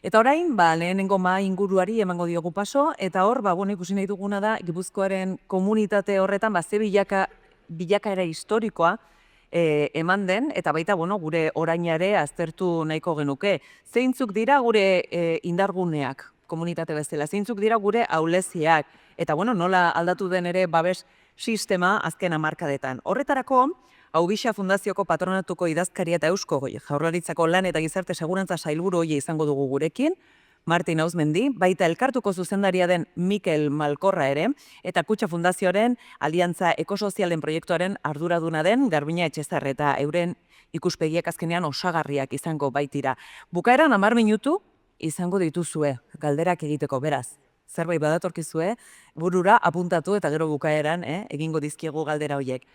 Eta orain, lehenengo mahai inguruari emango diogu paso, eta hor, ikusi nahi duguna da, Gipuzkoaren komunitate horretan, ze bilakaera historikoa eman den, eta baita, gure orainare aztertu nahiko genuke. Zeintzuk dira gure indarguneak komunitate bezala, zeintzuk dira gure ahuleziak, eta nola aldatu den ere babes sistema azken hamarkadetan. Horretarako, Aubisa Fundazioko patronatuko idazkaria eta Eusko Jaurlaritzako lan eta gizarte segurantza sailburu hori izango dugu gurekin, Martin Auzmendi, baita elkartuko zuzendaria den Mikel Malkorra ere, eta Kutxa Fundazioaren Aliantza Ekosozialen proiektuaren arduraduna den Garbina Etxezar, eta euren ikuspegiak azkenean osagarriak izango baitira. Bukaeran 10 minutu izango dituzue, galderak egiteko, beraz. Zerbait badatorkizue, burura apuntatu eta gero bukaeran egingo dizkiegu galdera horiek.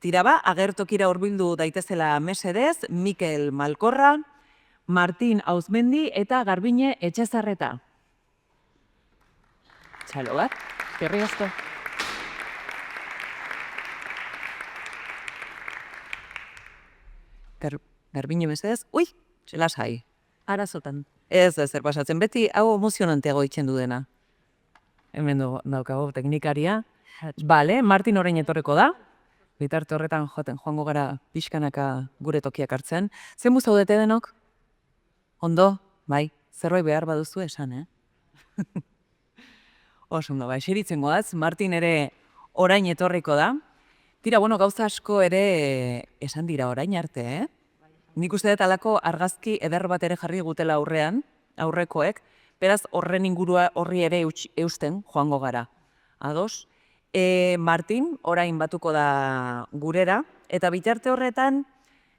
Tira agertokira hurbildu daitezela mesedez, Mikel Malkorra, Martin Auzmendi eta Garbine Etxezarreta. Txalo bat, gerri asko. Garbine mesedez, lasai, arazotan. Ez zer pasatzen, beti hau emozionanteago itzen du dena. Hemen daukago teknikaria. Martin orain etorreko da. Bitarte horretan joango gara pixkanaka gure tokiak hartzen. Zer zaudete denok? Ondo? Bai, zerbait behar baduzu esan, Oso ondo, eseritzen goaz, Martin ere orain etorriko da. Tira, gauza asko ere esan dira orain arte, Nik uste dut alako argazki eder bat ere jarri gutela aurrean, aurrekoek, beraz horren ingurua horri ere eusten joango gara. Ados? Martin, orain batuko da gurera, eta bitarte horretan,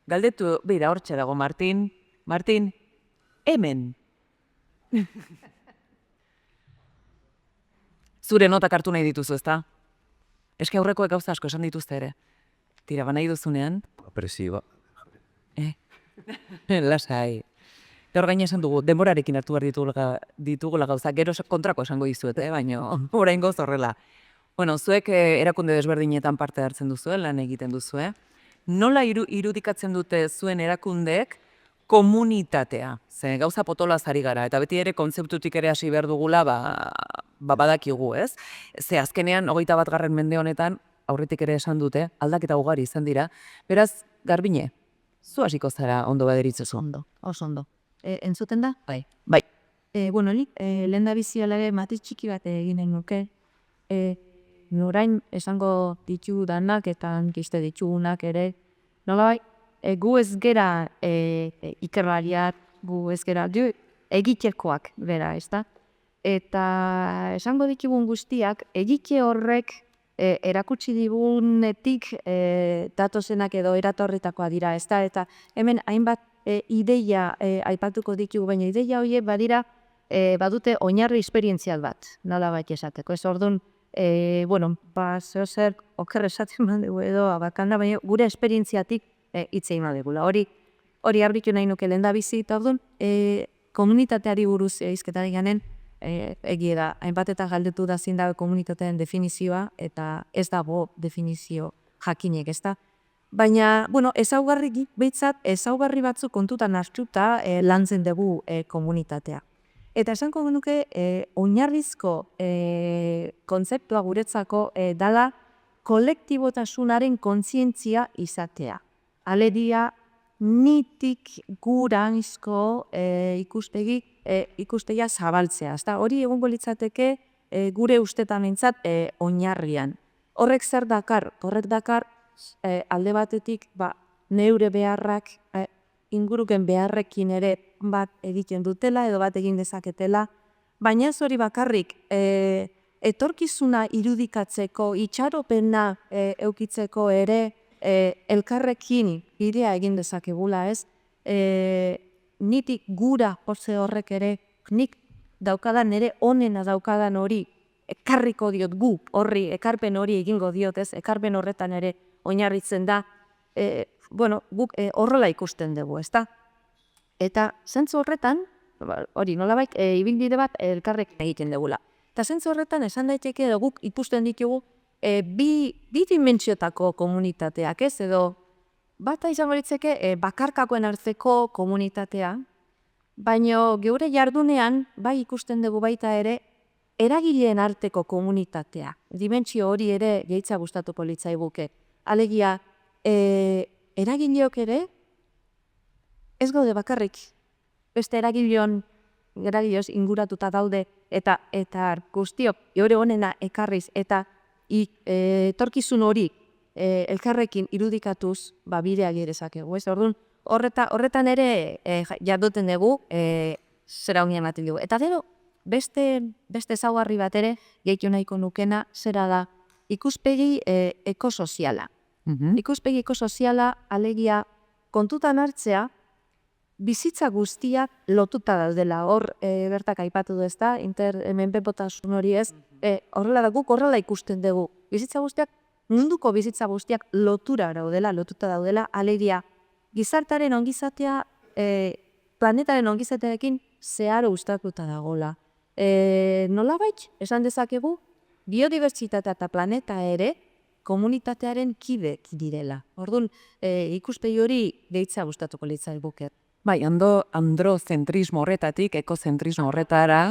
galdetu, bera, hortxe dago, Martin, hemen. Zure notak hartu nahi dituzu, ezta? Eske aurrekoek gauza asko esan dituzte ere. Tira, nahi duzunean. Apresiba. Lasai. Gaur gaina esan dugu, denborarekin hartu behar ditugula gauza, gero kontrako esango dizuet, baina orain goz horrela. Zuek erakunde desberdinetan parte hartzen duzue, lan egiten duzue. Nola irudikatzen dute zuen erakundeek komunitatea? Ze gauza potolaz ari gara, eta beti ere kontzeptutik ere hasi behar dugula, badakigu, ez? Ze azkenean, 21. mende honetan, aurretik ere esan dute, aldaketa ugari izan dira. Beraz, Garbine, zu hasiko zara ondo baderitzezu. Ondo, oso ondo. Entzuten da? Bai. Nik, lehen da bizialare matiz txiki bat egin nahi nuke. Norain esango ditu danak eta gizte ditugunak ere. Nolai, gu ez gera ikerlariak, gu ez gera egitekoak bera, ez da? Eta esango ditugun guztiak, egite horrek erakutsi digunetik datozenak edo eratorretakoa dira, ez da? Eta hemen hainbat ideia aipatuko ditugu, baina ideia horiek badira badute oinarri esperientzial bat, nola bat esateko. Ez orduan, zer oker esaten dugu edo abakanda, baina gure esperientziatik hitz egin dugula. Hori argitu nahi nuke lehen da bizi, eta orduan, komunitateari buruz izketari ganen, egie da, hainbat eta galdetu da zein dago komunitatearen definizioa, eta ez dago definizio jakinek, ez da? Baina, ezaugarri batzu kontutan hartuta lantzen dugu komunitatea. Eta esango genuke, oinarrizko kontzeptua guretzako dala kolektibotasunaren kontzientzia izatea. Alegia, nitik guranzko ikuspegia zabaltzea. Hori egongo litzateke gure ustetan mintzat oinarrian. Horrek zer dakar? Horrek dakar alde batetik neure beharrak inguruken beharrekin ere bat egiten dutela edo bat egin dezaketela, baina ez hori bakarrik etorkizuna irudikatzeko, itxaropena eukitzeko ere elkarrekin bidea egin dezakegula, ez? Nitik gura horze horrek ere, nik daukadan ere onena daukadan hori ekarriko diot gu horri, ekarpen hori egingo diot, ez? Ekarpen horretan ere oinarritzen da, guk horrela ikusten dugu, ez da? Eta zentzu horretan, hori nolabait, ibilbide bat elkarrekin egiten dugula. Eta zentzu horretan esan daiteke edo guk ikusten ditugu bi dimentsiotako komunitateak, ez? Edo bata izango litzeke bakarkakoen arteko komunitatea, baina geure jardunean, bai ikusten dugu baita ere, eragileen arteko komunitatea. Dimentsio hori ere gehitza gustatuko litzaiguke. Alegia, eragileok ere, ez gaude bakarrik. Beste eragileoz inguratuta daude, eta guztiok geure honena ekarriz, eta etorkizun hori elkarrekin irudikatuz, bidea gerezakegu. Orduan, horretan ere jarduten dugu, zera hongi ematen dugu. Eta gero, beste ezaugarri bat ere, gehitu nahiko nukena, zera da, ikuspegi ekosoziala. Ikuspegi ekosoziala, alegia, kontutan hartzea, bizitza guztiak lotuta daudela. Hor, bertak aipatu du ezta, menpekotasun hori ez, horrela da, guk horrela ikusten dugu. Bizitza guztiak, munduko bizitza guztiak lotuta daudela, alegia, gizartaren ongizatea, planetaren ongizatearekin zeharo ustatuta dagoela. Nolabait, esan dezakegu, biodibertsitatea eta planeta ere komunitatearen kidek direla. Orduan, ikuspegi hori deitza gustatuko litzaiguke. Bai, androzentrismo horretatik, ekozentrismo horretara.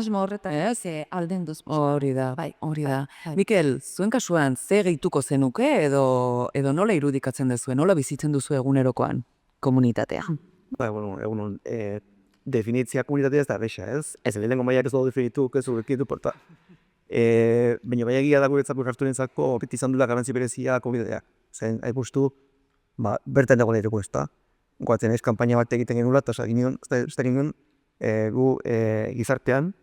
Alden duz. Hori da, hori da. Mikel, zuen kasuan, ze gehituko zenuke edo nola irudikatzen duzue, nola bizitzen duzu egunerokoan komunitatea? Egunon, definitzia komunitatea ez da erresa, ez? Ez, lehenengo maiak ez dugu definitu, ez du ekitu porta. Baina bai egia da guretzako jarturentzako beti izan dula garrantzi berezia komunitateak. Zen, haikustu, bertan dago nahi dugu ez da. Goatzen ez, kanpaina bat egiten genula, eta ez da ginen gu gizartean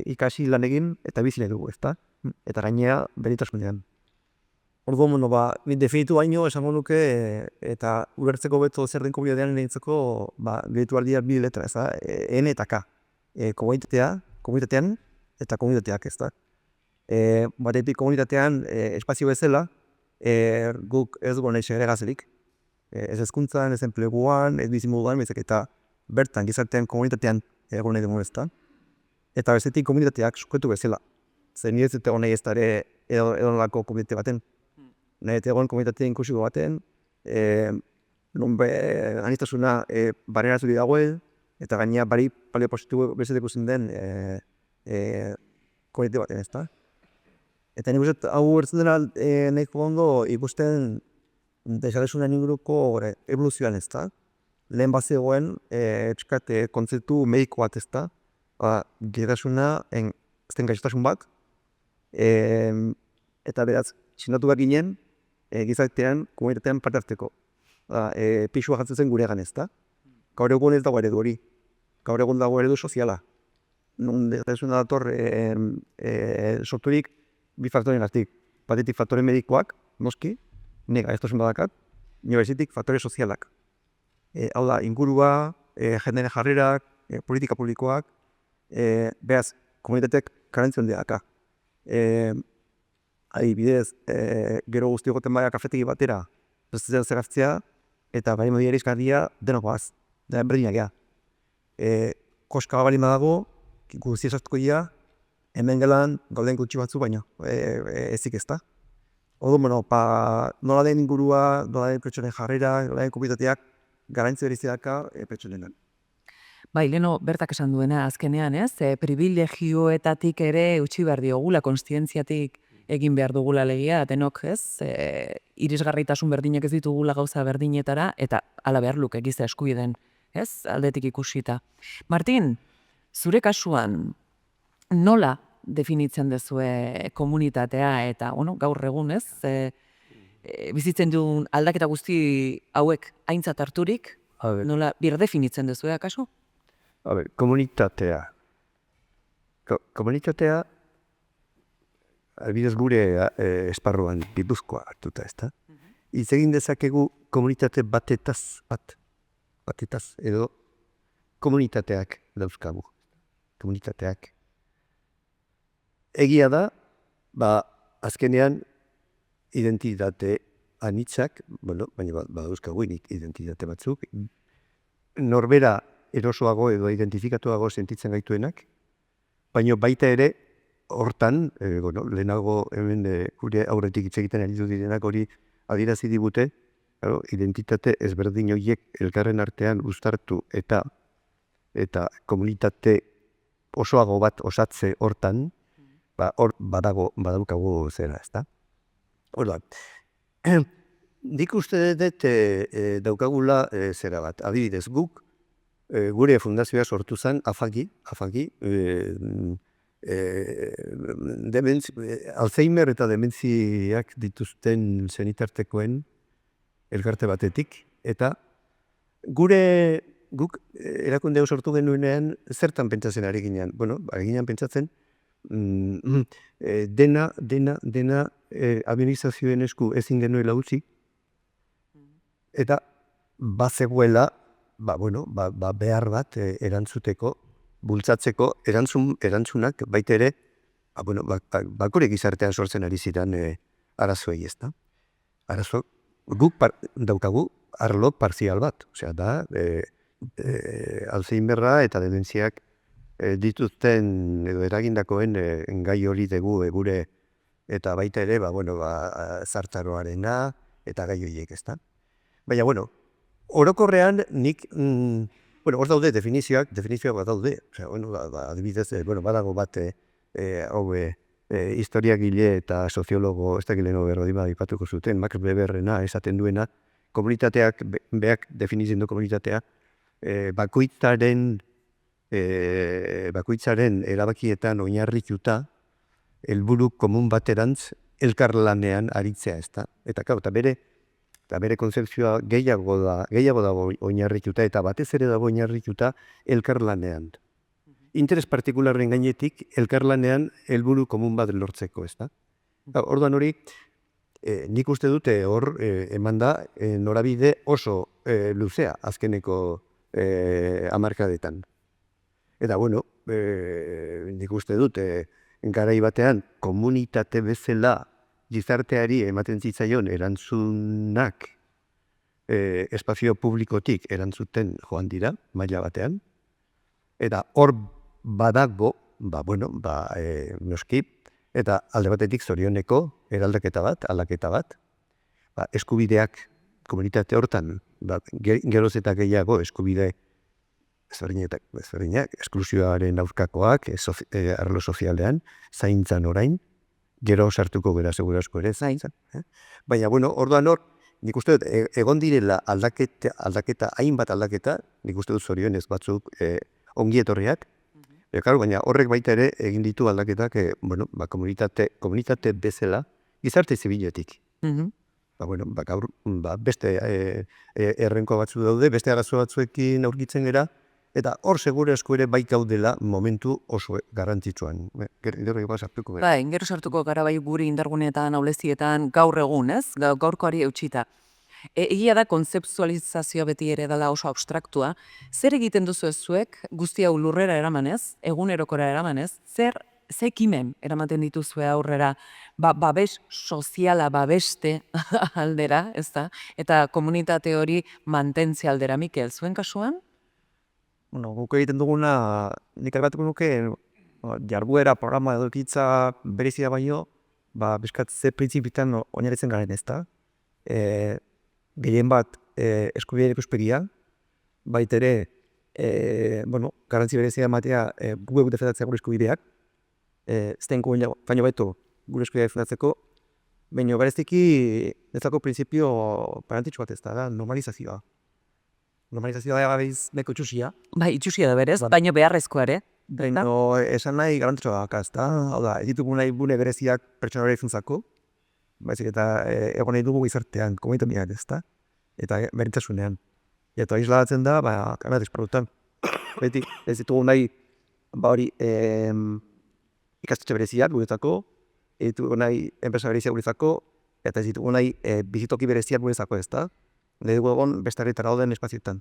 ikasi lan egin eta bizi nahi dugu ez da. Eta gainea beritasunean. Orduan, definitu baino esango nuke eta ulertzeko beto zer den komunitatean nintzeko gehitu aldia 2 letra ez da. N eta K. Komunitatean eta komunitateak ez da. Batetik komunitatean espazio bezala guk ez dugu nahi segregazerik. Ez hezkuntzan, ez enpleguan, ez bizimoduan, eta bertan gizartean komunitatean egon nahi dugu ez da. Eta bestetik komunitateak sujetu bezala. Zer nire ez dut egon nahi ez da ere edonolako komunitate baten. Nahi ez egon komunitate inklusibo baten, anistasuna barrera zuri dagoen, eta gainea balio positibo bezeteko zen den komunitate baten ez da. Eta nik uste hau ertzen dela nahiko ondo ikusten desadesunan inguruko evoluzioan ez da. Lehen bat zegoen kontzeptu mediko bat ez da. Gehtasuna ezten gaixotasun bat. Eta beraz, sinatu bat ginen gizartean, komunitatean parte hartzeko. Pixua jartzen zen guregan ez da. Gaur egun ez dago eredu hori. Gaur egun dago eredu soziala. Gehtasuna dator sorturik bi faktoren artik. Batetik faktore medikoak, noski, nega ez tozun badakat, nire bezitik faktore sozialak. Hau da, ingurua, jendene jarrerak, politika publikoak, behaz, komunitateak karantzion deaka. Adibidez, gero guzti egoten baina kafetegi batera, prestatzen zeraftzea, eta bari modia erizkardia denokoaz, da berdinak ea. Koska bali badago, guzti esaztuko dira, hemen gelan gauden gutxi batzu baina, ezik ez da. Orduan, nola den ingurua, nola den pertsonen jarrera, nola den komunitateak garantzi bereziaka pertsonengan. Bai, leno bertak esan duena azkenean, ez? Privilegioetatik ere utzi behar diogula, kontzientziatik egin behar dugula legia, denok, ez? Irisgarritasun berdinak ez ditugula gauza berdinetara, eta hala behar luke giza eskubideen, ez? Aldetik ikusita. Martin, zure kasuan, nola definitzen duzue komunitatea eta gaur egun, ez? Bizitzen duen aldaketa guzti hauek aintzat harturik, nola birdefinitzen duzue, akaso? Komunitatea. Komunitatea, albidez gure esparruan Gipuzkoa hartuta, ez da? Hitz egin dezakegu komunitate batetaz edo komunitateak dauzkagu. Komunitateak. Egia da, azkenean identitate anitzak, baina badauzkagu identitate batzuk, norbera erosoago edo identifikatuago sentitzen gaituenak, baina baita ere hortan, lehenago hemen gure aurretik hitz egiten ari direnak hori adierazi digute, identitate ezberdin horiek elkarren artean uztartu eta eta komunitate osoago bat osatze hortan, hor badaukagu zera, ezta? Orduan, nik uste dut daukagula zera bat, adibidez guk, gure fundazioa sortu zen afagi, Alzheimer eta dementziak dituzten senitartekoen elkarte batetik, eta guk erakunde hau sortu genuenean zertan pentsatzen ari ginen. Bueno, ari ginen pentsatzen dena administrazioen esku ezin genuela utzi, eta bazegoela behar bat erantzuteko, bultzatzeko erantzunak baita ere, gure gizartean sortzen ari ziren arazoei, ezta? Arazo, guk daukagu arlo parzial bat, osea da, Alzheimerra eta dementziak dituzten edo eragindakoen gai hori dugu gure, eta baita ere, zartaroarena eta gai horiek, ezta? Baina, orokorrean nik, hor daude definizioak bat daude, adibidez, badago bat, historiagile eta soziologo, ez dakileno berrodima ipatuko zuten, Max Weberrena esaten duena, komunitateak, beak definitzen du komunitatea, bakoitzaren erabakietan oinarrituta, helburu komun baterantz elkarlanean aritzea, ezta? Eta bere konzepzioa gehiago dago oinarrituta, eta batez ere dago oinarrituta elkarlanean. Interes partikularren gainetik elkarlanean helburu komun bat lortzeko, ezta? Orduan hori, nik uste dute hor eman da norabide oso luzea azkeneko hamarkadetan. Eta nik uste dut garai batean komunitate bezala gizarteari ematen zitzaion erantzunak espazio publikotik erantzuten joan dira, maila batean. Eta hor badago, noski, eta alde batetik zorioneko eraldaketa bat, aldaketa bat, eskubideak komunitate hortan, geroz eta gehiago eskubide ezberdinak, esklusioaren aurkakoak, arlo sozialean, zaintzan orain, gero sartuko gara segurazko ere zaintzan. Baina, orduan hor, nik uste dut, egon direla aldaketa, hainbat aldaketa, nik uste dut zorionez batzuk ongi etorriak, baina horrek baita ere egin ditu aldaketak komunitate bezala, gizarte zibiletik. Gaur beste errenko batzu daude, beste arazo batzuekin aurkitzen gara, eta hor segure asko ere bai gaudela momentu oso garrantzitsuan. Gero sartuko gara. Gero sartuko gara bai gure indarguneetan, aulezietan, gaur egun, ez? Gaurkoari eutxita. Egia da kontzeptualizazioa beti ere dela oso abstraktua. Zer egiten duzu ez zuek, guzti hau lurrera eramanez, egunerokora eramanez, ze ekimen eramaten dituzue aurrera, babes soziala babeste aldera, ez da? Eta komunitate hori mantentze aldera, Mikel, zuen kasuan? Guk egiten duguna, nik aipatuko nuke, jarduera programa edo ekintza berezia baino, bizkat ze printzipitan oinarritzen garen, ez da? Gehien bat eskubideen ikuspegia, baita ere, garrantzi berezia ematea gure defendatzea gure eskubideak, zenko baino beto gure eskubideak defendatzeko, baina bereziki netzako printzipio parantitxo bat ez da, normalizazioa. Normalizazioa da gabiz neko itxusia. Itxusia da berez, baina beharrezkoa ere. Esan nahi garrantzitsua da, ez da? Hau da, ez ditugu nahi gune bereziak pertsonara ifuntzako, baizik eta egon nahi dugu gizartean, komunitatean, ez da? Eta berintasunean. Eta isladatzen da, kanat esparrutan. Beti, ez ditugu nahi, ikastetxe bereziak guretzako, ez ditugu nahi enpresa bereziak guretzako, eta ez ditugu nahi bizitoki bereziak guretzako, ez da? Nahi dugu egon bestarretara dauden espazioetan.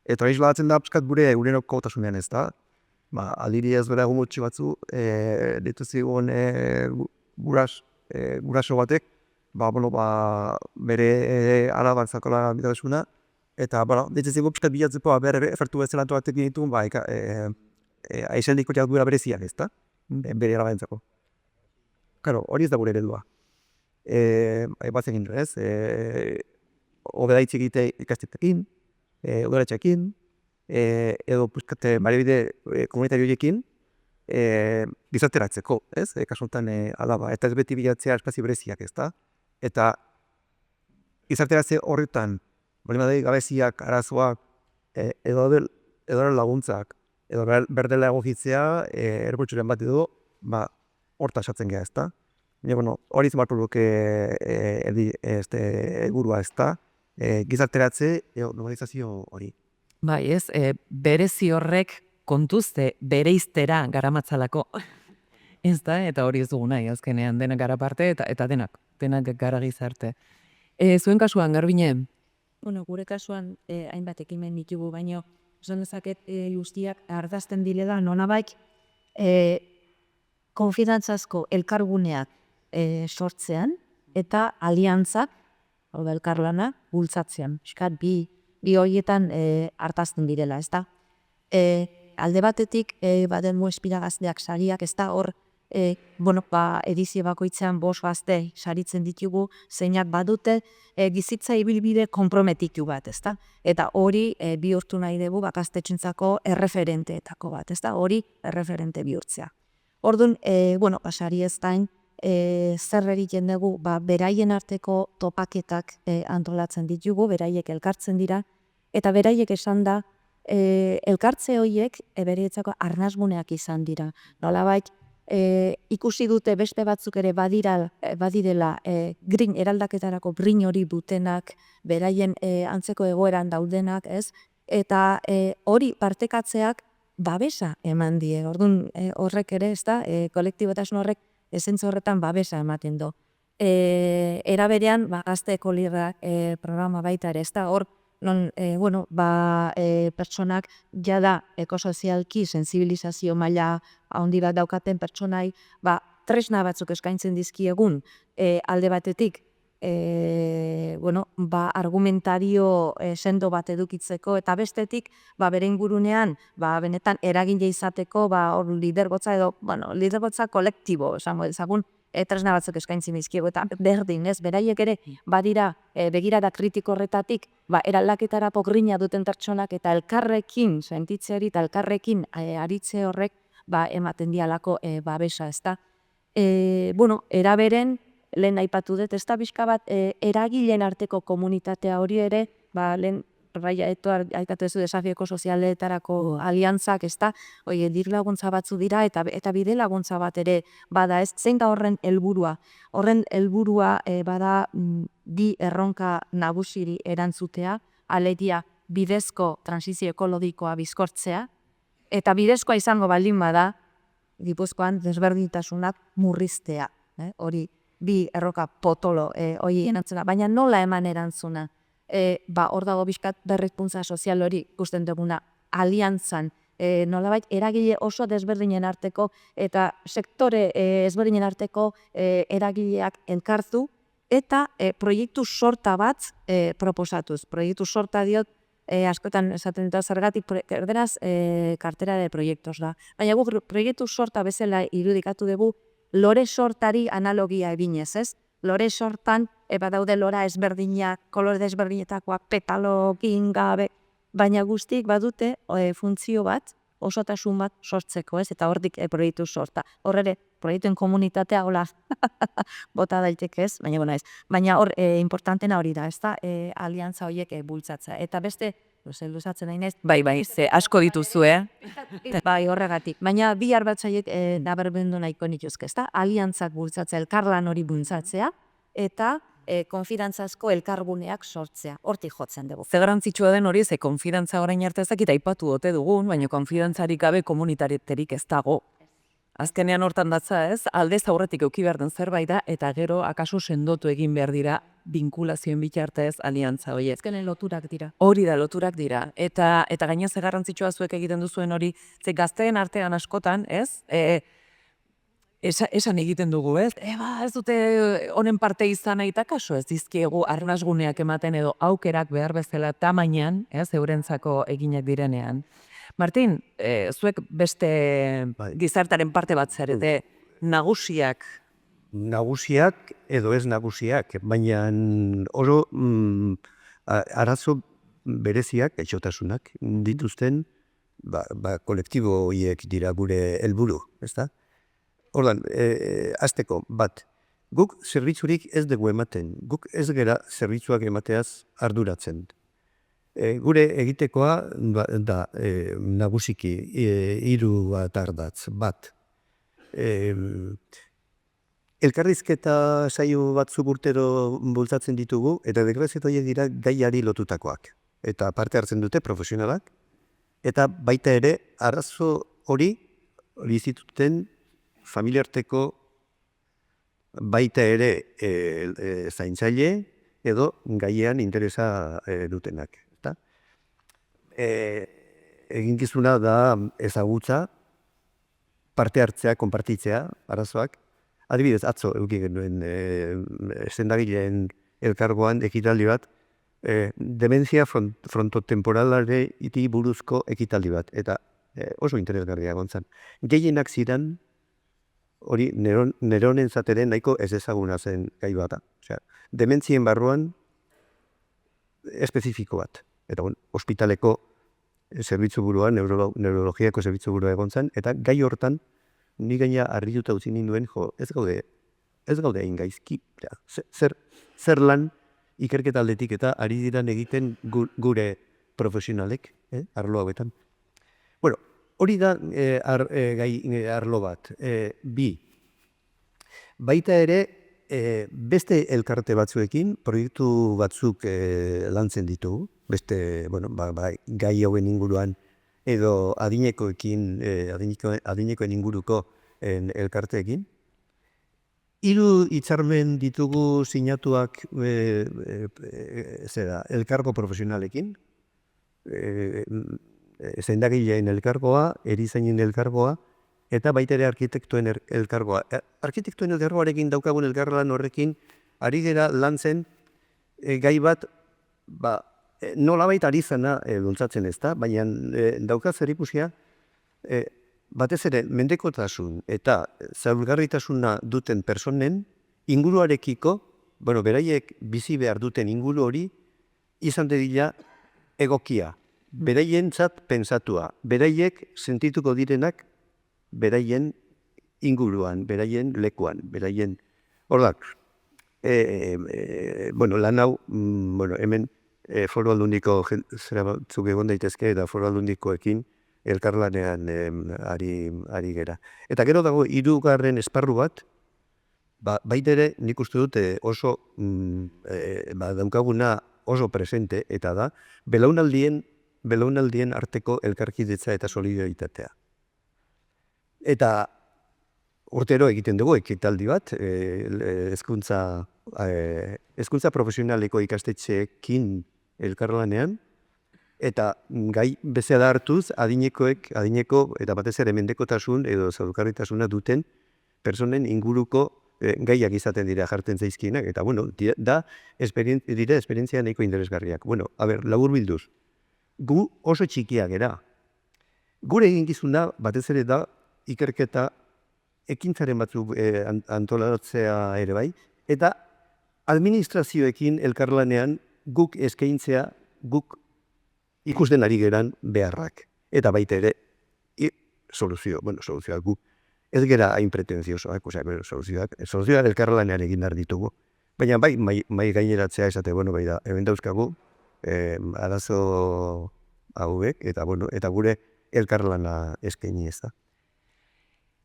Eta isladatzen da, piskat gure egunerokotasunean, ez da? Aldiri ez bera egun gutxi batzu, dituzigun guraso batek, bere alabak zakola bitabesuna, eta ditzizigu piskat bilatzeko bere efertu bezalatu batek ditu, aizeldiko jarduera bereziak, ez da? Bere alabentzako. Hori ez da gure eredua. Batzen ginen, ez? Obedaitz egite ikastetekin, udaletxekin, edo puzkate baliabide komunitario horiekin gizarteratzeko, ez? Kasu honetan alaba, eta ez beti bilatzea espazio bereziak, ezta? Eta gizarteratze horretan, baldin badei gabeziak, arazoak, edo laguntzak, edo berdela egokitzea, erbotxuren bat edo, horta esatzen geha, ezta? Baina, bueno, hori izan bartu duke helburua, ezta? Gizarteratze, normalizazio hori. Bai, ez, berezi horrek kontuzte bereiztera garamatzalako. Ez da, eta hori ez dugu nahi, azkenean denak gara parte eta denak gara gizarte. Zuen kasuan, Garbine? Bueno, gure kasuan hainbat ekimen ditugu, baino esan dezaket guztiak ardazten direla nonabait konfidantzazko elkarguneak sortzean eta aliantzak, hau da elkarlana, bultzatzean. Piskat bi horietan hartazten direla, ez da? Alde batetik, baden espiragazteak sariak, ez da hor, edizio bakoitzean 5 gazte saritzen ditugu, zeinak badute gizitza ibilbide konprometitu bat, ez da? Eta hori bihurtu nahi dugu gaztetxentzako erreferenteetako bat, ez da? Hori erreferente bihurtzea. Orduan, sari ez dain, zer egiten dugu, beraien arteko topaketak antolatzen ditugu, beraiek elkartzen dira, eta beraiek esan da, elkartze horiek bereetzako arnasguneak izan dira. Nolabait, ikusi dute beste batzuk ere badirela green eraldaketarako brin hori dutenak, beraien antzeko egoeran daudenak, ez? Eta hori partekatzeak babesa eman die. Orduan horrek ere, ez da, kolektibotasun horrek esentzu horretan babesa ematen du. Era berean, gazte ekolirrak programa baita ere, ez da, hor, non, pertsonak jada ekosozialki sensibilizazio maila handi bat daukaten pertsonai, tresna batzuk eskaintzen dizkiegun alde batetik, argumentario sendo bat edukitzeko, eta bestetik, bere ingurunean, benetan eragile izateko, hor lidergotza edo, lidergotza kolektibo, esango dezagun, tresna batzuk eskaintzen dizkiegu, eta berdin, ez, beraiek ere, badira, begirada kritiko horretatik, eraldaketarako grina duten pertsonak, eta elkarrekin, sentitzeari, eta elkarrekin aritze horrek, ematen dialako babesa, ez da. Eraberen, lehen aipatu dut, ez da bizka bat, eragileen arteko komunitatea hori ere, lehen, aipatu duzu desafieko sozialetarako aliantzak, ez da, dir laguntza batzu dira, eta bide laguntza bat ere, bada ez, zein da horren helburua. Horren helburua bada bi erronka nagusiri erantzutea, alegia bidezko transizio ekologikoa bizkortzea, eta bidezkoa izango baldin bada, Gipuzkoan desberdintasunak murriztea. Hori, bi erroka potolo hori erantzuna, baina nola eman erantzuna? Hor dago bizkat berrikuntza sozial hori ikusten duguna aliantzan, nolabait eragile oso desberdinen arteko eta sektore ezberdinen arteko eragileak elkartu eta proiektu sorta bat proposatuz. Proiektu sorta diot, askotan esaten dut zergatik, erderaz kartera de proiektos da. Baina guk proiektu sorta bezala irudikatu dugu lore sortari analogia eginez, ez? Lore sortan, daude lora ezberdinak, kolore ezberdinetakoak, petalokin gabe, baina guztik badute funtzio bat, osotasun bat sortzeko, ez? Eta hortik proiektu sorta. Hor ere, proiektuen komunitatea, hola, bota daiteke ez, baina ez. Baina hor, importantena hori da, ez da, aliantza horiek bultzatza. Eta beste, luzatzen nahi nez. Bai, ze asko dituzu, Bai, horregatik. Baina bi arbatzaiek nabarmendu nahiko nituzke, ez da? Aliantzak bultzatzea, elkarlan hori bultzatzea, eta konfidantzazko elkarguneak sortzea. Hortik jotzen dugu. Ze garrantzitsua den hori, ze konfidantza orain arte ez dakit aipatu ote dugun, baina konfidantzarik gabe komunitaterik ez dago. Azkenean hortan datza ez, aldez aurretik euki behar den zerbait da, eta gero akaso sendotu egin behar dira binkulazioen bitartez aliantza horiek. Azkenen loturak dira. Hori da, loturak dira. Eta gaina ze garrantzitsua zuek egiten duzuen hori, ze gazteen artean askotan, ez? Esan egiten dugu, ez? Ez dute honen parte izan nahi, eta kaso ez dizkiegu arnasguneak ematen edo aukerak behar bezala tamainan, ez, eurentzako eginak direnean. Martin, zuek beste gizartaren parte bat zarete, nagusiak. Nagusiak edo ez nagusiak, baina oso arazo bereziak, gaixotasunak dituzten, kolektibo horiek dira gure helburu, ezta? Ordan, hasteko bat, guk zerbitzurik ez dugu ematen, guk ez gera zerbitzuak emateaz arduratzen. Gure egitekoa da nagusiki 3 bat ardatz, bat. Elkarrizketa saio batzuk urtero bultzatzen ditugu, eta deklarazio horiek dira gaiari lotutakoak. Eta parte hartzen dute profesionalak, eta baita ere arazo hori bizituten familiarteko baita ere zaintzaile edo gaiean interesa dutenak. Eginkizuna da ezagutza, parte hartzea, konpartitzea, arazoak. Adibidez, atzo eduki genuen sendagileen elkargoan ekitaldi bat, dementzia frontotemporalare iti buruzko ekitaldi bat, eta oso interesgarria gontzan. Gehienak ziren, hori neronen zateren nahiko ez ezaguna zen gai bata. Osea, dementzien barruan espezifiko bat. Eta ospitaleko zerbitzu burua, neurologiako zerbitzu burua egon zen, eta gai hortan, ni gaina harrituta utzi ninduen, ez gaude hain gaizki. Zer lan ikerketa aldetik eta ari diran egiten gure profesionalek, arlo hauetan. Bueno, hori da arlo bat. Bi, baita ere, beste elkarte batzuekin, proiektu batzuk lantzen ditugu, beste, gai hauen inguruan, edo adinekoen inguruko elkarteekin. 3 hitzarmen ditugu sinatuak elkargo profesionalekin, sendagileen elkargoa, erizainen elkargoa, eta baita ere arkitektuen elkargoa. Arkitektuen elkargoarekin daukagun elkarlan horrekin, ari gera lantzen gai bat, nolabait ari zena bultzatzen ez da, baina dauka zerikusia, batez ere mendekotasun eta zaurgarritasuna duten personen inguruarekiko, beraiek bizi behar duten inguru hori izan dedila egokia, beraientzat pentsatua, beraiek sentituko direnak beraien inguruan, beraien lekuan, beraien hordak. Lan hau, hemen Foru Aldundiko zera batzuk egon daitezke eta Foru Aldundikoekin elkarlanean ari gera. Eta gero dago 3. esparru bat, baita ere nik uste dute oso daukaguna oso presente, eta da, belaunaldien arteko elkarkidetza eta solidaritatea. Eta urtero egiten dugu ekitaldi bat, hezkuntza profesionaleko ikastetxeekin elkarlanean, eta gai bezala hartuz adineko eta batez ere mendekotasun edo zaurgarritasuna duten personen inguruko gaiak izaten dira jartzen zaizkienak, eta dira esperientzia nahiko interesgarriak. Laburbilduz, gu oso txikiak gera. Gure eginkizuna batez ere da ikerketa ekintzaren batzuk antolatzea ere bai, eta administrazioekin elkarlanean guk eskaintzea, guk ikusten ari geran beharrak. Eta baita ere, soluzioak guk ez gera hain pretenziosoak, soluzioak elkarlanean egin behar ditugu. Baina mai gaineratzea esate, hemen dauzkagu, arazo hauek, eta gure elkarlana eskaini ez da.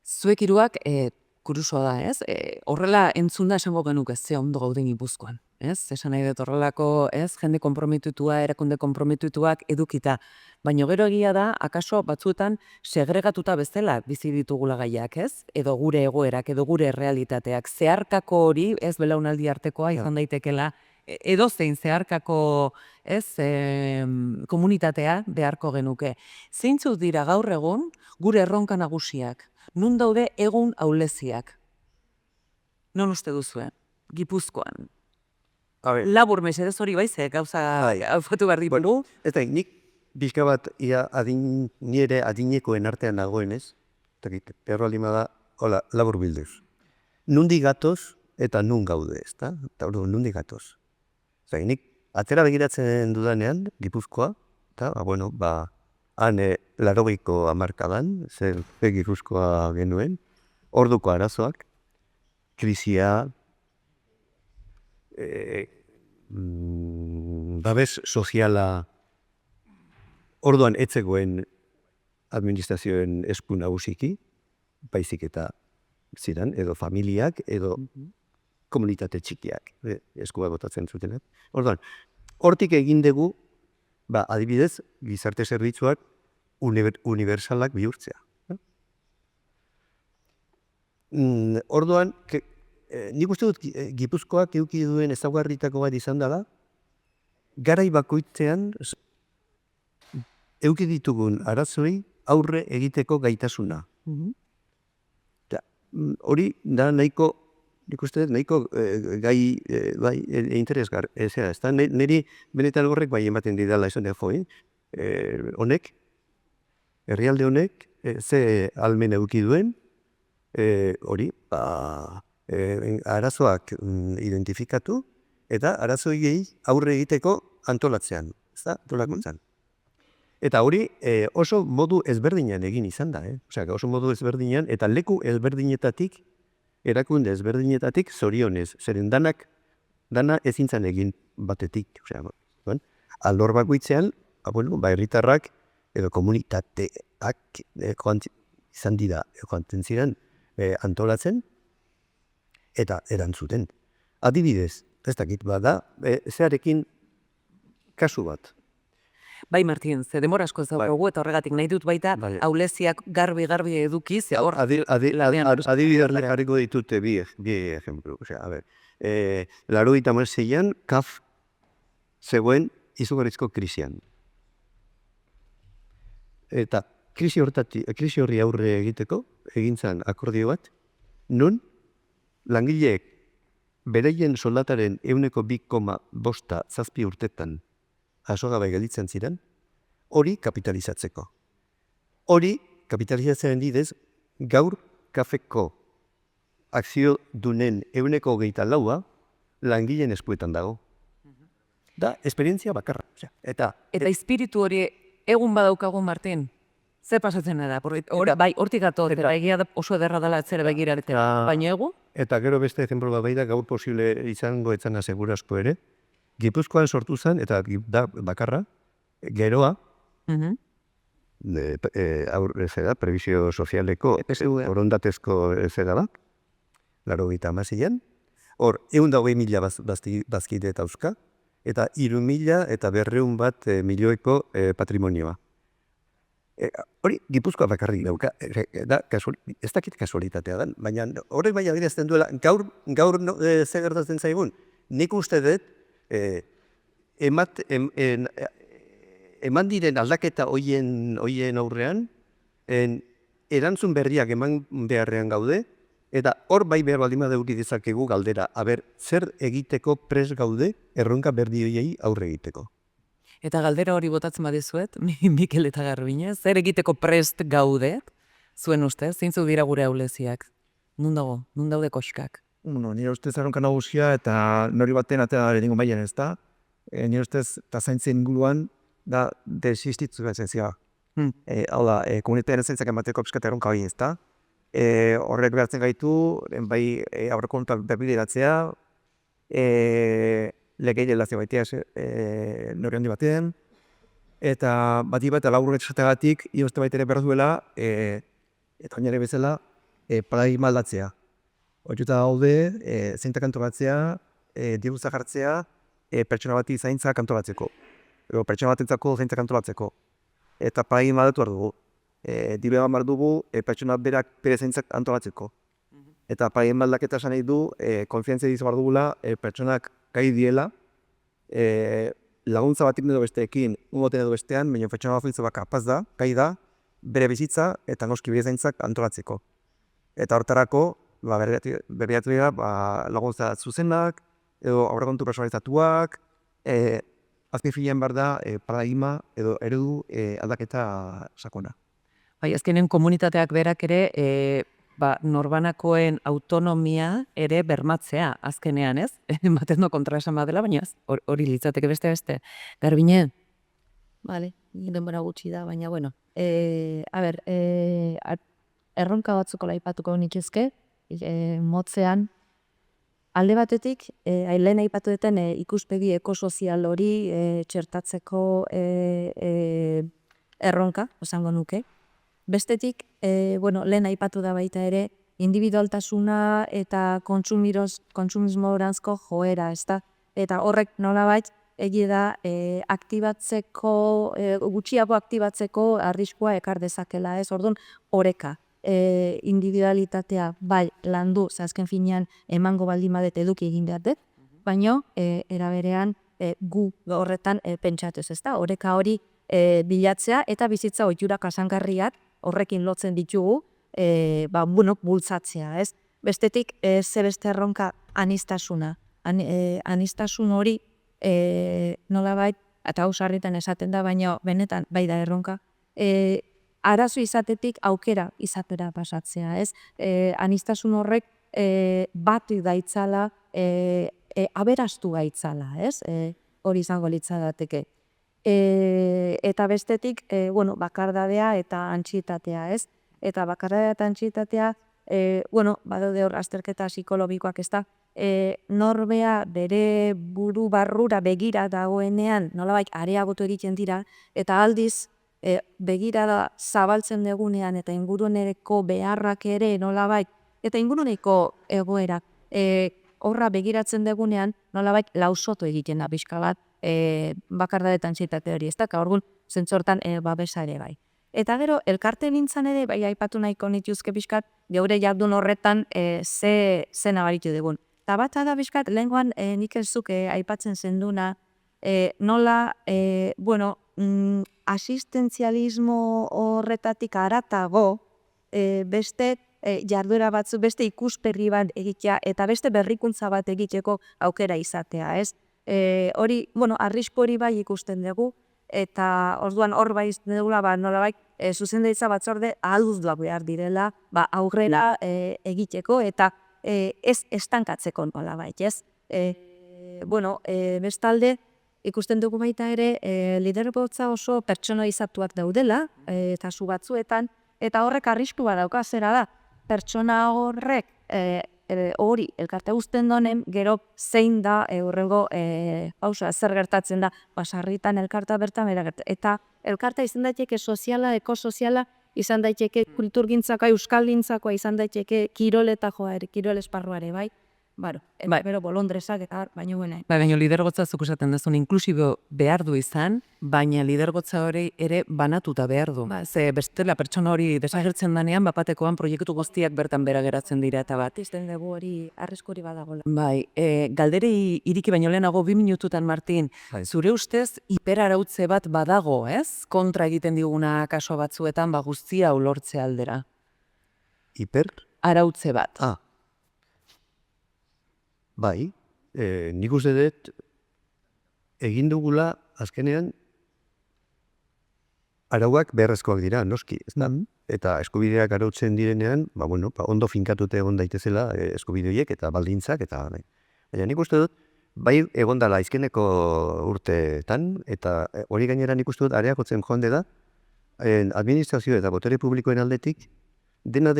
Zuek 3 kuriosoa da, ez? Horrela entzunda esango genuke ze ondo gauden Gipuzkoan, ez? Esan nahi dut horrelako, ez? Jende konprometitua, erakunde konprometituak edukita. Baina gero egia da, akaso batzuetan segregatuta bezala bizi ditugula gaiak, ez? Edo gure egoerak, edo gure realitateak. Zeharkako hori, ez belaunaldi artekoa izan daitekela, edo zein zeharkako, ez, komunitatea beharko genuke. Zeintzuk dira gaur egun gure erronka nagusiak? Nun daude egun ahuleziak? Non uste duzue? Gipuzkoan. Labur mesedez hori baize, gauza haufatu behar ditugu. Ez da, nik bizka bat nire adinekoen artean nagoenez, perro alima da, labur bilduz. Nundi gatoz eta nun gaude, ez da? Eta nundi gatoz. Nik Atzera begiratzen dudanean, Gipuzkoa, eta, han 80ko hamarkadan, zer Gipuzkoa genuen, orduko arazoak, krisia, babes soziala, orduan etzegoen administrazioen esku nagusiki, baizik eta ziren, edo familiak, edo komunitate txikiak, eskua botatzen zutenak. Orduan, hortik egin dugu, adibidez, gizarte zerbitzuak unibersalak bihurtzea. Orduan, nik uste dut Gipuzkoak eduki duen ezaugarritako bat izan dela, garai bakoitzean eduki ditugun arazoei aurre egiteko gaitasuna. Hori da nahiko, nik uste dut nahiko gai interesgar. Niri benetan horrek bai ematen didala esan jo, honek, herrialde honek, ze almen eduki duen, hori, arazoak identifikatu, eta arazoei aurre egiteko antolatzean, ez da, antolakuntzan. Eta hori oso modu ezberdinean egin izan da, oso modu ezberdinean, eta leku ezberdinetatik, erakunde ezberdinetatik zorionez, zeren dana ezintzan egin batetik. Alor bakoitzean, herritarrak edo komunitateak izan dira, joanten ziren antolatzen, eta erantzuten. Adibidez, ez dakit bada, zearekin kasu bat. Bai, Martin, ze demora asko ez daukagu, eta horregatik nahi dut baita, auleziak garbi edukiz, hor... Adibidez jarriko ditute bi ejemplu. Laro eta marzeian, KAF zegoen izugarrizko krisian. Eta krisi horri aurre egiteko, egintzan akordio bat, nun langileek beraien soldataren 2,5 urtetan asogabe gelditzen ziren, hori kapitalizatzeko. Hori kapitalizatzen bidez, gaur kafeko akzio dunen 24% langileen eskuetan dago. Da, esperientzia bakarra. Eta espiritu hori egun badaukagun, Martin, ze pasatzen da? Bai, hortik gatoz, eta egia oso ederra dela etzera begiraretera, baina egun? Eta gero beste ezenpro bat baita, gaur posible izango etzana segurazko ere, Gipuzkoan sortu zen, eta da bakarra, geroa, prebizio sozialeko, orondatezko zera da, 80an, hor, 120.000 bazkide eta euska, eta 3.000 eta 200 milioiko patrimonioa. Hori, Gipuzkoa bakarrik dauka, ez dakit kasualitatea da, baina horrek bai adierazten duela, gaur ze gertatzen zaigun, nik uste dut, eman diren aldaketa hoien aurrean, erantzun berriak eman beharrean gaude, eta hor bai behar baldin badeuki dezakegu galdera, zer egiteko pres gaude erronka berdi horiei aurre egiteko. Eta galdera hori botatzen badizuet, Mikel eta Garbine, zer egiteko prest gaude, zuen ustez, zeintzuk dira gure auleziak? Nun daude koxkak? Nire ustez erronka nagusia eta nori baten atea lehenengo mailan ez da. Nire ustez, eta zaintzen inguruan, da desistitzu behar zentzia. Hau da, komunitatearen zaintzak emateko pixkat erronka hori ez da. Horrek behartzen gaitu, bai aurrekontuak berbideratzea, legei delazio baitea nori handi batean, eta bati bat laburret esategatik, ioste baitere behar duela, eta oinare bezala, paradigma aldatzea. Horretuta daude, zeintak antolatzea, dirutza jartzea, pertsona bati zaintzak antolatzeko. Edo pertsona batentzako zaintzak antolatzeko. Eta paradigma aldatu behar dugu. Diru eman behar dugu, pertsona berak bere zaintzak antolatzeko. Eta paradigma aldaketa esan nahi du, konfiantzia dizu behar dugula, pertsonak gai diela, laguntza batik edo besteekin, ungoten edo bestean, baina pertsona bakoitza kapaz da, gai da, bere bizitza eta noski bere zaintzak antolatzeko. Eta hortarako, berriatu dira laguntza zuzenak, edo aurrekontu personalizatuak, azken finean behar da paradigma edo eredu aldaketa sakona. Bai, azkenen komunitateak berak ere norbanakoen autonomia ere bermatzea azkenean, ez? Ematen du kontraesan badela, baina hori litzateke beste. Garbine? Vale, denbora gutxi da, baina bueno. Erronka batzuko aipatuko nituzke, motzean, alde batetik, lehen aipatu duten ikuspegi ekosozial hori txertatzeko erronka, esango nuke. Bestetik, lehen aipatu da baita ere, individualtasuna eta kontsumismoranzko joera, ezta? Eta horrek nolabait, egia da, gutxiago aktibatzeko arriskua ekar dezakela, ez? Orduan, oreka. Individualitatea bai landu, azken finean emango baldin badet eduki egin behar dut, baina eraberean gu horretan pentsatuz, ezta? Oreka hori bilatzea eta bizitza ohitura jasangarriak horrekin lotzen ditugu, bultzatzea, ez? Bestetik, ze beste erronka aniztasuna. Anistasun hori nolabait, eta hau sarritan esaten da, baina benetan bai da erronka, arazo izatetik aukera izatera pasatzea, ez? Anistasun horrek bat daitzala, aberastu gaitzala, ez? Hori izango litzadateke. Eta bestetik, bakardadea eta antsietatea, ez? Eta bakardadea eta antsietatea, badaude hor azterketa psikologikoak, ez da? Norbea bere buru barrura begira dagoenean nolabait areagotu egiten dira, eta aldiz begirada zabaltzen degunean eta ingurunereko beharrak ere nolabait, eta inguruneko egoerak horra begiratzen degunean nolabait lausotu egiten da pixka bat bakardade eta antsietate hori, ez da? Orduan zentzortan babesa ere bai. Eta gero, elkarte nintzen ere, bai aipatu nahiko nituzke pixkat, geure jardun horretan ze nabaritu dugun. Eta bat da pixkat, lehengoan nik ez zuk aipatzen zenduna, nola, asistentzialismo horretatik haratago, beste jarduera batzu, beste ikusperri bat egitea, eta beste berrikuntza bat egiteko aukera izatea, ez? Hori, arrisku hori bai ikusten dugu, eta orduan hor bai izten dugula, nolabait, zuzendaritza batzorde ahalduz behar direla, aurrera egiteko, eta ez estankatzeko nolabait, ez? Bestalde, ikusten dugu baita ere, lidergotza oso pertsonaizatuak daudela, eta zu batzuetan, eta horrek arrisku bat dauka, zera da, pertsona horrek hori elkarte uzten donen, gero zein da hurrengo zer gertatzen da, sarritan elkarta bertan, eta elkarta izan daiteke soziala, ekosoziala, izan daiteke kulturgintzako, euskalgintzakoa, izan daiteke kiroletakoa ere, kirol esparruare, bai? Bero bolondresak eta baino buena. Baina lidergotza zuk esaten duzun inklusibo behar du izan, baina lidergotza hori ere banatuta behar du. Ze bestela pertsona hori desagertzen danean, bapatekoan proiektu guztiak bertan bera geratzen dira eta bat. Izten dugu hori arrisku hori badagoela. Bai, galderi iriki baino lehenago 2 minututan, Martin, zure ustez hiperarautze bat badago, ez? Kontra egiten diguna kaso batzuetan, guztia ulortze aldera. Arautze bat. Bai, nik uste dut egin dugula azkenean arauak beharrezkoak dira, noski, ez da? Eta eskubideak arautzen direnean, ondo finkatute egon daitezela eskubideoiek eta baldintzak, eta baina nik uste dut, bai egon dala azkeneko urteetan, eta hori gainera nik uste dut areagotzen joan da, administrazio eta botere publikoen aldetik, dena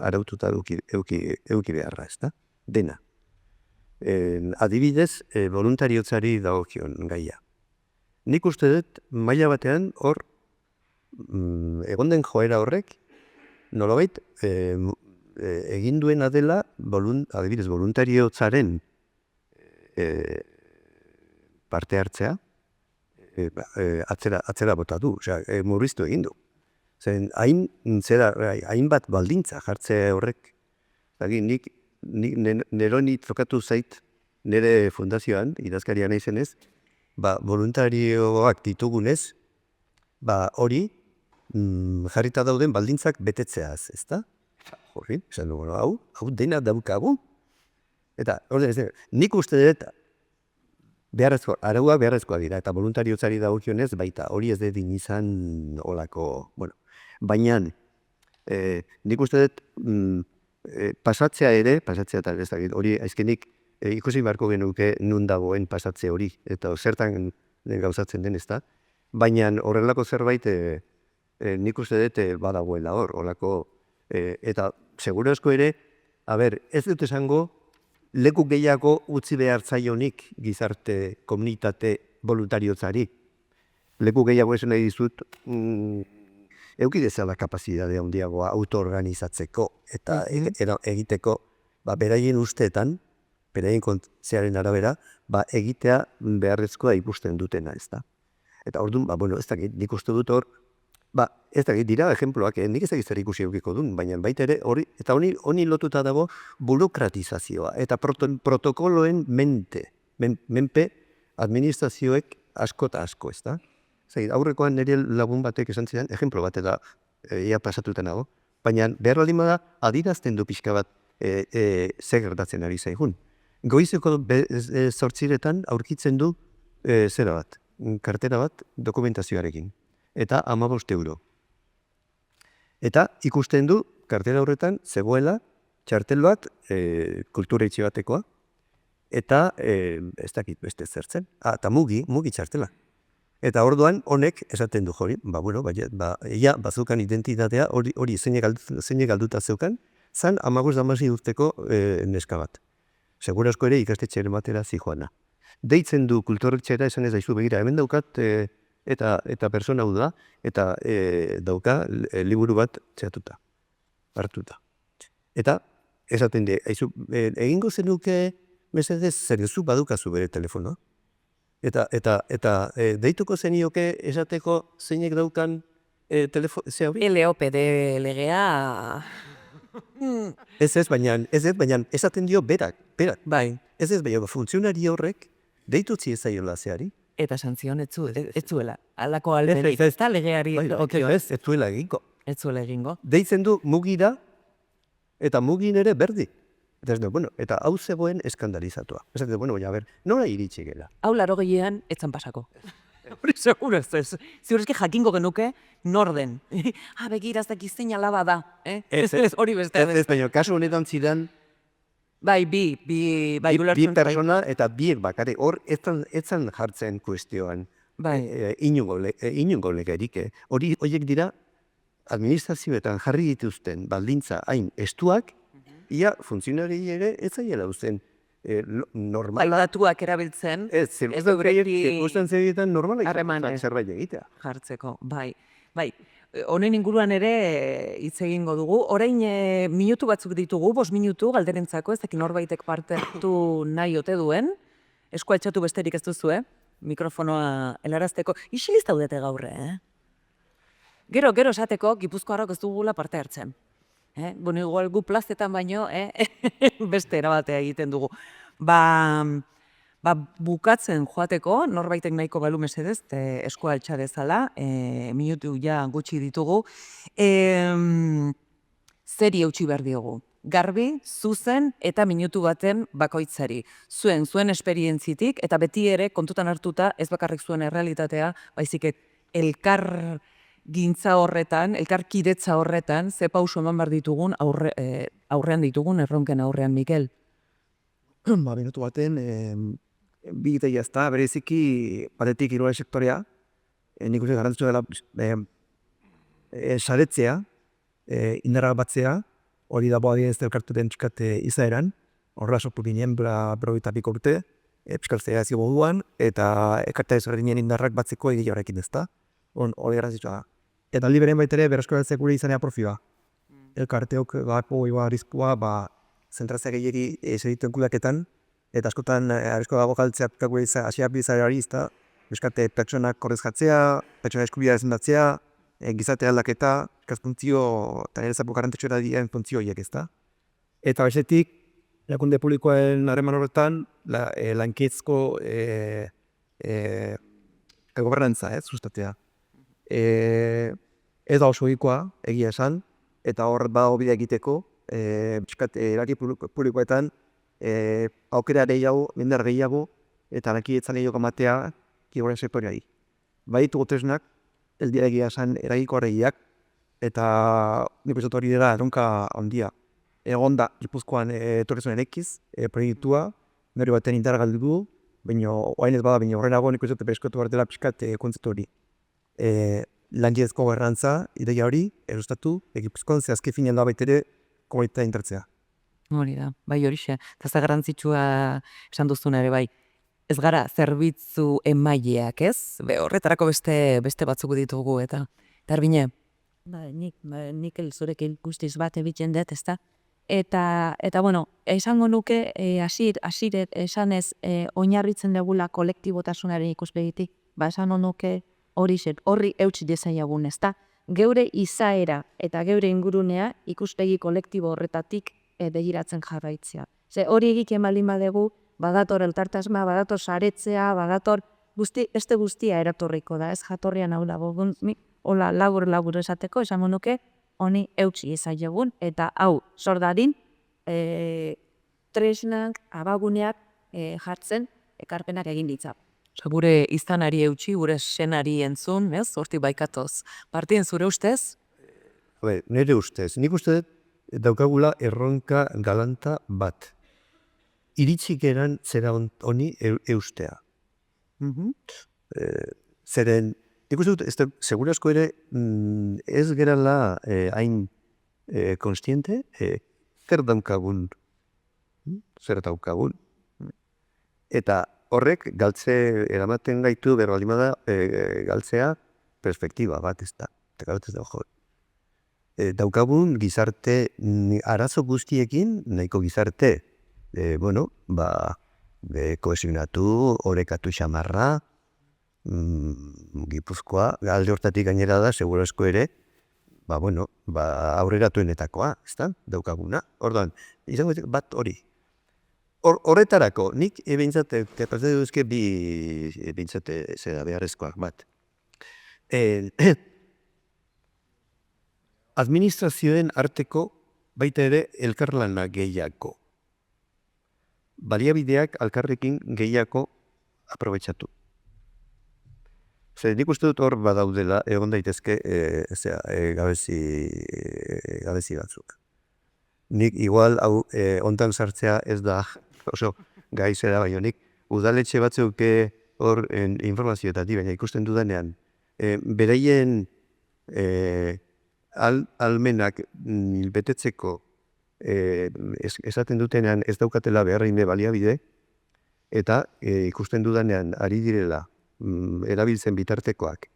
araututa euki beharra, ez da? Dena. Adibidez, voluntariotzari dagokion gaia. Nik uste dut, maila batean, hor, egon den joera horrek, nolabait, egin duena dela, adibidez, voluntariotzaren parte hartzea, atzera bota du, murriztu egin du. Zen, hainbat baldintza jartze horrek. Nik neroni trokatu zait nire fundazioan, idazkaria naizenez, voluntarioak ditugunez, hori jarrita dauden baldintzak betetzeaz, ez da? Horri, esan dugu, hau dena daukagu. Eta, nik uste dut, araua beharrezkoa dira, eta voluntariotzari dagokionez, baita hori ez dedin izan olako, baina Nik uste dut pasatzea eta ez dakit, hori azkenik ikusi beharko genuke nun dagoen pasatze hori, eta zertan gauzatzen den, ezta? Baina horrelako zerbait nik uste dut badagoela horrelako, eta seguru asko ere, ez dut esango, leku gehiago utzi behar zaionik gizarte komunitate voluntariotzari. Leku gehiago esan nahi dizut, eduki dezala kapazidade handiagoa auto-organizatzeko eta egiteko, beraien usteetan, beraien kontzearen arabera, egitea beharrezkoa ikusten dutena, ez da. Eta orduan, ez dakit, nik uste dut hor, ez dakit, dira ejemploak, nik ez dakit zer ikusi eukiko duen, baina baita ere, eta honi lotuta dago burokratizazioa, eta protokoloen menpe administrazioek asko eta asko, ez da. Aurrekoan nire lagun batek esan zidan, ejemplo bat, eta ia pasatuta nago, baina behar baldin bada adierazten du pixka bat zer gertatzen ari zaigun. Goizeko 8:00 aurkitzen du zera bat, kartera bat dokumentazioarekin, eta 15 euro. Eta ikusten du kartera horretan zegoela txartel bat kultura etxe batekoa, eta ez dakit beste zertzen, eta mugi txartela. Eta orduan honek esaten du hori, ea bazukan identitatea hori zeinek galduta zeukan, zan 15-16 urteko neska bat. Segura asko ere ikastetxearen batera zijoana. Deitzen du kulturetxera esan ez daizu begira, hemen daukat eta persona hau da, eta dauka liburu bat txatuta, hartuta. Eta esaten di, egingo zenuke mesedez zeriozu badukazu bere telefonoa. Eta deituko zenioke esateko zeinek daukan ze hori? LOPD legea... Ez, baina esaten dio berak. Bai. Ez, baina funtzionari horrek deitutzi ez zaiola zeari. Eta santzion ez zuela. Alako alderik, ez da legeari. Ez zuela egingo. Ez zuela egingo. Deitzen du mugida, eta mugin ere berdi. Eta hau zegoen eskandalizatua. Esaten du, nola iritsi gela? Hau 80ean etzan pasako. Hori seguro ez. Ziurrezki jakingo genuke norden. Begiraztak izein alaba da. Ez hori beste. Ez, baina kasu honetan zidan Bai, bi persona eta biek bakare. Hor etzan jartzen kuestioan. Inungo legerik. Horiek dira administrazioetan jarri dituzten baldintza hain estuak, ia funtzionari ere ez zaiela usten normal. Datuak erabiltzen. Ez ikusten zedietan normala zerbait egitea. Jartzeko, bai. Honen inguruan ere hitz egingo dugu. Orain minutu batzuk ditugu, 5 minutu galderentzako, ez dakit norbaitek parte hartu nahi ote duen. Eskua altxatu besterik ez duzu, mikrofonoa helarazteko. Isiliz daudete gaur, Gero esateko, Gipuzkoarrok ez dugula parte hartzen. Igual gu plazetan baino, beste erabatea egiten dugu. Bukatzen joateko, norbaitek nahiko balu mesedez, eskua altxa dezala, minutu ja gutxi ditugu. Zeri eutxi behar diogu. Garbi, zuzen eta minutu baten bakoitzari. Zuen esperientzitik, eta beti ere kontutan hartuta ez bakarrik zuen errealitatea, baizik elkar gintza horretan, elkarkidetza horretan, ze pauso eman behar ditugun aurrean ditugun, erronken aurrean, Mikel? Minutu baten, bi ideia ez da, bereziki batetik hirugarren sektorea, nik uste garrantzitsua dela saretzea, indarra batzea, hori dago adien ez elkartuten txikate izaeran, horrela sortu ginen, berrogeita piko urte, piskaltzea zio moduan, eta ekartea ezberdinen indarrak batzeko egia horrekin ez da. Hori garrantzitsua da. Eta aldi beren baitere, berazkoratzea gure izanea profioa. Elkarteok gako arrizkoa, zentrazia gehiagi egiten kudaketan, eta askotan arrizko dago galtzea gure asiak bizarari izta, euskate pertsonak korrez jatzea, pertsona eskubidea ezendatzea, gizate aldaketa, ikasfuntzio eta nire zapo garrantzitsua dien funtzio horiek ez da. Eta baizetik, erakunde publikoen harreman horretan, lankitzko gobernantza, sustatzea. Ez da oso ohikoa, egia esan, eta hor badago bidea egiteko, eraki publikoetan aukera gehiago, mindar gehiago, eta lankidetza gehiago ematea kiborren sektoreari. Baditu gotesnak, ez dira egia esan eragiko arregiak, eta nik uste dut hori dela erronka handia. Egon da, Gipuzkoan etorri zuen ekiz, proiektua, nire baten indargaldu du, baina oain ez bada, baina horrenago nik uste dut peskotu behar dela pixkat kontzeptu hori. Langiezko gobernantza, ideia hori, erostatu, Gipuzkoan zehazki finean da baitere komunitatea indartzea. Hori da, bai horixe. Eta za garrantzitsua esan duzuna ere bai. Ez gara zerbitzu emaileak, ez? Horretarako beste batzuk ditugu eta Arbine. Nik zurekin guztiz bat ebitzen dut, ezta? Eta bueno, esango nuke, hasiret esanez oinarritzen dugula kolektibotasunaren ikuspegitik, esango nuke horri eutsi dezaiagun, ezta? Geure izaera eta geure ingurunea ikuspegi kolektibo horretatik begiratzen jarraitzea. Ze hori egiten baldin badegu, badator elkartasma, badator saretzea, badator beste guztia eratorriko da, ez jatorrian hau dago. Hola, labur esateko, esango nuke, honi eutsi ezaiegun, eta hau, sordarin, tresnak, abaguneak jartzen, ekarpenak egin ditza. Gure izanari eutsi, gure senari entzun, ez? Hortik baikatoz. Partien zure ustez? Nire ustez, nik uste daukagula erronka galanta bat. Iritzik eran zera honi eustea. Zeren, nik uste dut, segurazko ere, ez gerala hain konstiente, zer daukagun. Eta horrek galtze eramaten gaitu berbalimada galtzea perspektiba bat ez da. Daukagun gizarte arazo guztiekin, nahiko gizarte, kohesionatu, orekatu xamarra, Gipuzkoa, alde hortatik gainera da, segurazko ere, aurreratuenetakoa, ez da, daukaguna. Orduan, izango bat hori. Horretarako, nik bintzate, kapazte duzke bintzate zera beharrezkoak bat. Administrazioen arteko baita ere elkarlana gehiago. Baliabideak alkarrekin gehiago aprobetxatu. Zer, nik uste dut hor badaudela, egon daitezke gabezi batzuk. Nik igual hau ontan sartzea ez da oso gai zera, baina nik udaletxe batzuk hor informazioetatik, baina ikusten dudanean, beraien almenak betetzeko esaten dutenean ez daukatela beharrein baliabide, eta ikusten dudanean ari direla erabiltzen bitartekoak,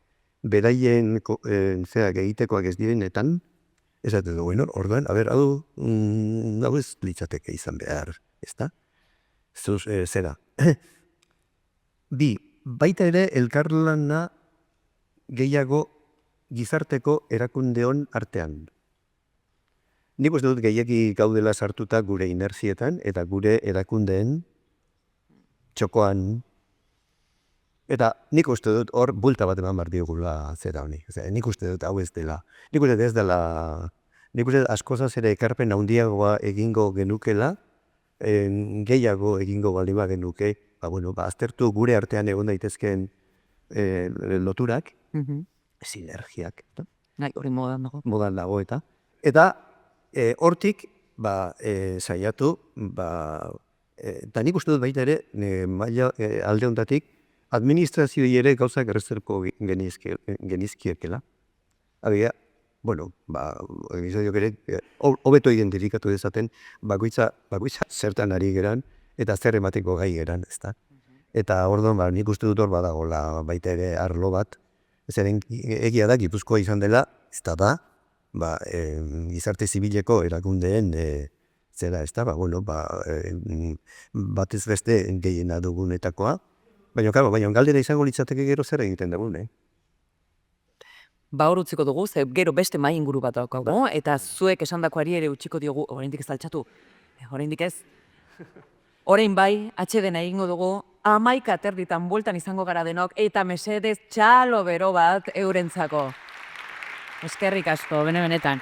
beraien egitekoak ez direnetan, esaten du, orduan, hau ez litzateke izan behar, ez da? Zera. Baita ere elkarlana gehiago gizarteko erakundeon artean. Nik uste dut gehiagi gaudela sartuta gure inerzietan eta gure erakundeen txokoan. Eta nik uste dut hor bulta bat eman behar diogula zera honi. Nik uste dut hau ez dela. Nik uste dut ez dela. Nik uste dut askozaz ere ekarpen handiagoa egingo genukela, gehiago egingo balima genuke, aztertu gure artean egon daitezkeen loturak, sinergiak. Hori modan dago. Modan dago eta. Eta hortik saiatu, eta nik uste dut baita ere, alde honetatik, administrazioi ere gauzak errezerko genizkiekela. Agia, egizaioak ere, hobeto identifikatu dezaten, bakoitza zertan ari geran, eta zer emateko gai geran, ezta. Eta orduan, nik uste dut hor badagoela baita ere arlo bat, zeren egia da, Gipuzkoa izan dela, ez da, gizarte zibileko erakundeen zera, ez da, batez beste gehiena dugunetakoa, baina galdera izango litzateke gero zer egiten dugun, Hor utziko dugu, ze gero beste mai inguru bat daukagu, eta zuek esandakoari ere utziko diogu, oraindik ez altxatu, oraindik ez. Orain bai, atxedena egingo dugu, 11:30 bueltan izango gara denok, eta mesedez txalo bero bat eurentzako. Eskerrik asko, benetan.